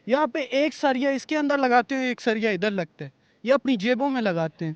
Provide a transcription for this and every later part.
यहाँ पे एक सरिया इसके अंदर लगाते हैं, एक सरिया इधर लगता है, ये अपनी जेबों में लगाते हैं।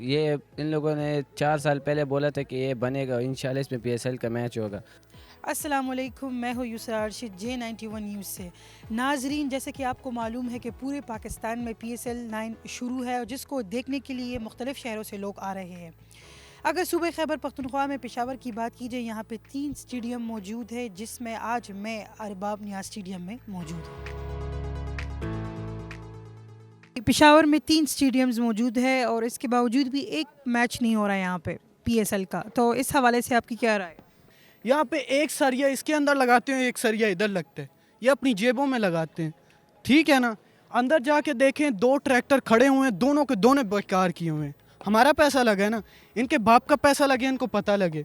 ये इन लोगों ने 4 साल पहले बोला था कि ये बनेगा, इंशाल्लाह इसमें पीएसएल का मैच होगा। अस्सलामुअलैकुम, मैं हूँ यूसरा अर्शिद J91 न्यूज़ से। नाजरीन, जैसे कि आपको मालूम है कि पूरे पाकिस्तान में PSL 9 शुरू है और जिसको देखने के लिए मुख्तलिफ़ शहरों से लोग आ रहे हैं। अगर सूबे खैबर पख्तूनख्वा में पेशावर की बात की जाए, यहाँ पे 3 स्टेडियम मौजूद है, जिसमें आज मैं अरबाब नियाज स्टेडियम में मौजूद हूँ। पेशावर में 3 स्टेडियम्स मौजूद है और इसके बावजूद भी एक मैच नहीं हो रहा है यहाँ पे PSL का, तो इस हवाले से आपकी क्या राय है? यहाँ पे एक सरिया इसके अंदर लगाते हैं, एक सरिया इधर लगता है, ये अपनी जेबों में लगाते हैं। ठीक है ना, अंदर जाके देखें 2 ट्रैक्टर खड़े हुए हैं, दोनों के दोनों बेकार किए हुए हैं। हमारा पैसा लगा है ना, इनके बाप का पैसा लगे, इनको पता लगे।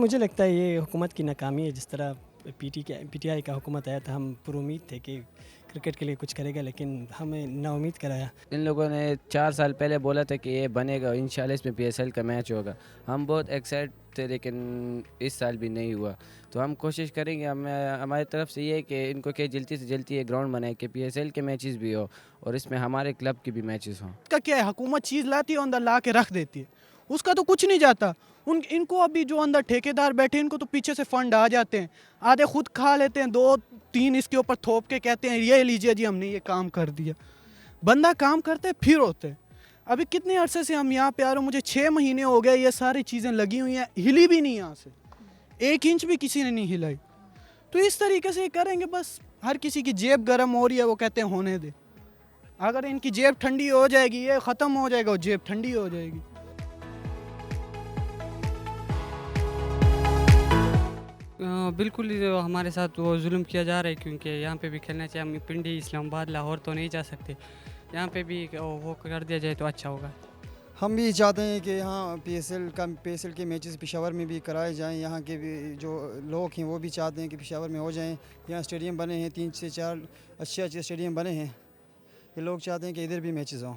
मुझे लगता है ये हुकूमत की नाकामी है। जिस तरह PTI का हुकूमत आया था, हम पुरुमीद थे कि क्रिकेट के लिए कुछ करेगा, लेकिन हमें नाउमीद कराया। इन लोगों ने 4 साल पहले बोला था कि ये बनेगा, इंशाल्लाह इसमें पीएसएल का मैच होगा। हम बहुत एक्साइट थे, लेकिन इस साल भी नहीं हुआ। तो हम कोशिश करेंगे, हमारी तरफ से ये है कि इनको क्या जल्दी से जल्दी ये ग्राउंड बनाए कि पीएसएल के मैचेस भी हो और इसमें हमारे क्लब के भी मैचेस हों। इसका क्या है, हुकूमत चीज़ लाती है अंदर ला के रख देती है, उसका तो कुछ नहीं जाता। इनको अभी जो अंदर ठेकेदार बैठे इनको तो पीछे से फंड आ जाते हैं, आधे खुद खा लेते हैं, 2-3 इसके ऊपर थोप के कहते हैं ये लीजिए जी हमने ये काम कर दिया। बंदा काम करते फिर होते हैं। अभी कितने अरसे से हम यहाँ पे आ रहे हो, मुझे 6 महीने हो गए, ये सारी चीज़ें लगी हुई हैं, हिली भी नहीं यहाँ से, 1 इंच भी किसी ने नहीं हिलाई। तो इस तरीके से करेंगे, बस हर किसी की जेब गर्म हो रही है, वो कहते हैं होने दे। अगर इनकी जेब ठंडी हो जाएगी, ये ख़त्म हो जाएगा और जेब ठंडी हो जाएगी। बिल्कुल हमारे साथ वो जुल्म किया जा रहा है, क्योंकि यहाँ पे भी खेलना चाहिए। हम पिंडी, इस्लामाबाद, लाहौर तो नहीं जा सकते, यहाँ पे भी वो कर दिया जाए तो अच्छा होगा। हम भी चाहते हैं कि यहाँ PSL के मैचेस पेशावर में भी कराए जाएं। यहाँ के भी जो लोग हैं वो भी चाहते हैं कि पेशावर में हो जाएं। यहाँ स्टेडियम बने हैं, 3 से 4 अच्छे स्टेडियम बने हैं, ये लोग चाहते हैं कि इधर भी मैचेस हों।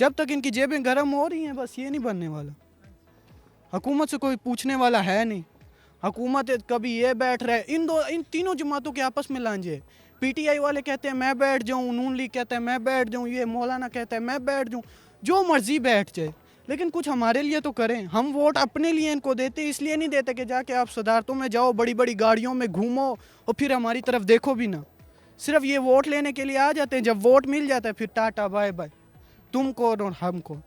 जब तक इनकी जेबें गर्म हो रही हैं, बस ये नहीं बनने वाला। हुकूमत से कोई पूछने वाला है नहीं। हुकूमत कभी ये बैठ रहा है, इन तीनों जमातों के आपस में लांझे है। PTI वाले कहते हैं मैं बैठ जाऊँ, नून लीग कहता है मैं बैठ जाऊँ, ये मौलाना कहता है मैं बैठ जाऊँ, जो मर्जी बैठ जाए, लेकिन कुछ हमारे लिए तो करें। हम वोट अपने लिए इनको देते, इसलिए नहीं देते कि जाके आप सदारतों में जाओ, बड़ी बड़ी गाड़ियों में घूमो और फिर हमारी तरफ देखो भी ना। सिर्फ ये वोट लेने के लिए आ जाते हैं, जब वोट मिल जाता है फिर टाटा बाय बाय, तुम कौन और हम कौन।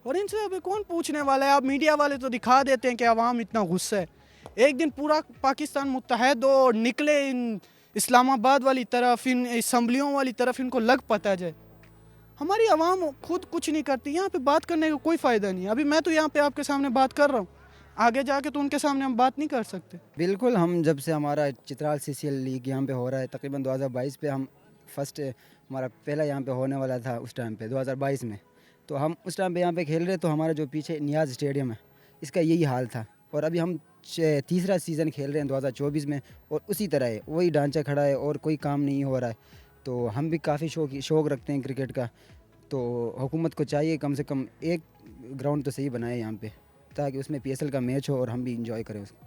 और इनसे अभी कौन पूछने वाला है। आप मीडिया वाले तो दिखा देते हैं कि अवाम इतना गुस्सा है। एक दिन पूरा पाकिस्तान मुत्तहद और निकले इन इस्लामाबाद वाली तरफ, इन असम्बलियों वाली तरफ, इनको लग पता जाए। हमारी आवाम खुद कुछ नहीं करती, यहाँ पे बात करने का कोई फ़ायदा नहीं। अभी मैं तो यहाँ पे आपके सामने बात कर रहा हूँ, आगे जाके तो उनके सामने हम बात नहीं कर सकते। बिल्कुल, हम जब से हमारा चित्राल CCL लीग यहाँ पे हो रहा है, तकरीबन 2022 पे हम फर्स्ट हमारा पहला यहाँ पे होने वाला था उस टाइम पे 2022 में, तो हम उस टाइम पे यहाँ पे खेल रहे, तो हमारा जो पीछे नियाज़ स्टेडियम है इसका यही हाल था। और अभी हम तीसरा सीज़न खेल रहे हैं 2024 में और उसी तरह है, वही ढांचा खड़ा है और कोई काम नहीं हो रहा है। तो हम भी काफ़ी शौक़ रखते हैं क्रिकेट का, तो हुकूमत को चाहिए कम से कम एक ग्राउंड तो सही बनाए यहाँ पे, ताकि उसमें PSL का मैच हो और हम भी इंजॉय करें उसको।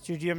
स्टेडियम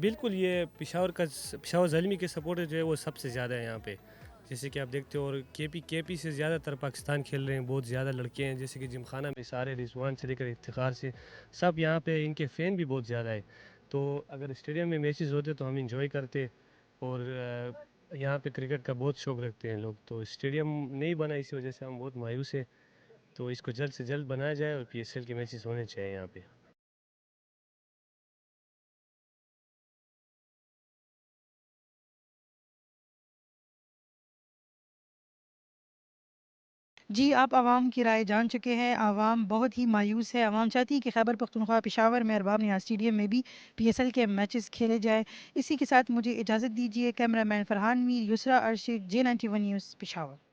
बिल्कुल, ये पेशावर ज़ल्मी के सपोर्टर जो है वो सबसे ज़्यादा है यहाँ पे, जैसे कि आप देखते हो। और केपी से ज़्यादातर पाकिस्तान खेल रहे हैं, बहुत ज़्यादा लड़के हैं, जैसे कि जिमखाना में सारे, रिजवान से लेकर इफ्तिखार से सब यहाँ पे इनके फ़ैन भी बहुत ज़्यादा है। तो अगर स्टेडियम में मैचेस होते तो हम इंजॉय करते। और यहाँ पे क्रिकेट का बहुत शौक रखते हैं लोग, तो स्टेडियम नहीं बना इसी वजह से हम बहुत मायूस हैं। तो इसको जल्द से जल्द बनाया जाए और पीएसएल के मैचेस होने चाहिए यहाँ पे। जी, आप आवाम की राय जान चुके हैं। आवाम बहुत ही मायूस है। आवाम चाहती है कि खैबर पख्तूनख्वा पेशावर में अरबाब नियाज़ स्टेडियम में भी पीएसएल के मैचेस खेले जाए। इसी के साथ मुझे इजाज़त दीजिए। Cameraman Farhan Mir, Yusra Arshid, J91 news, Peshawar.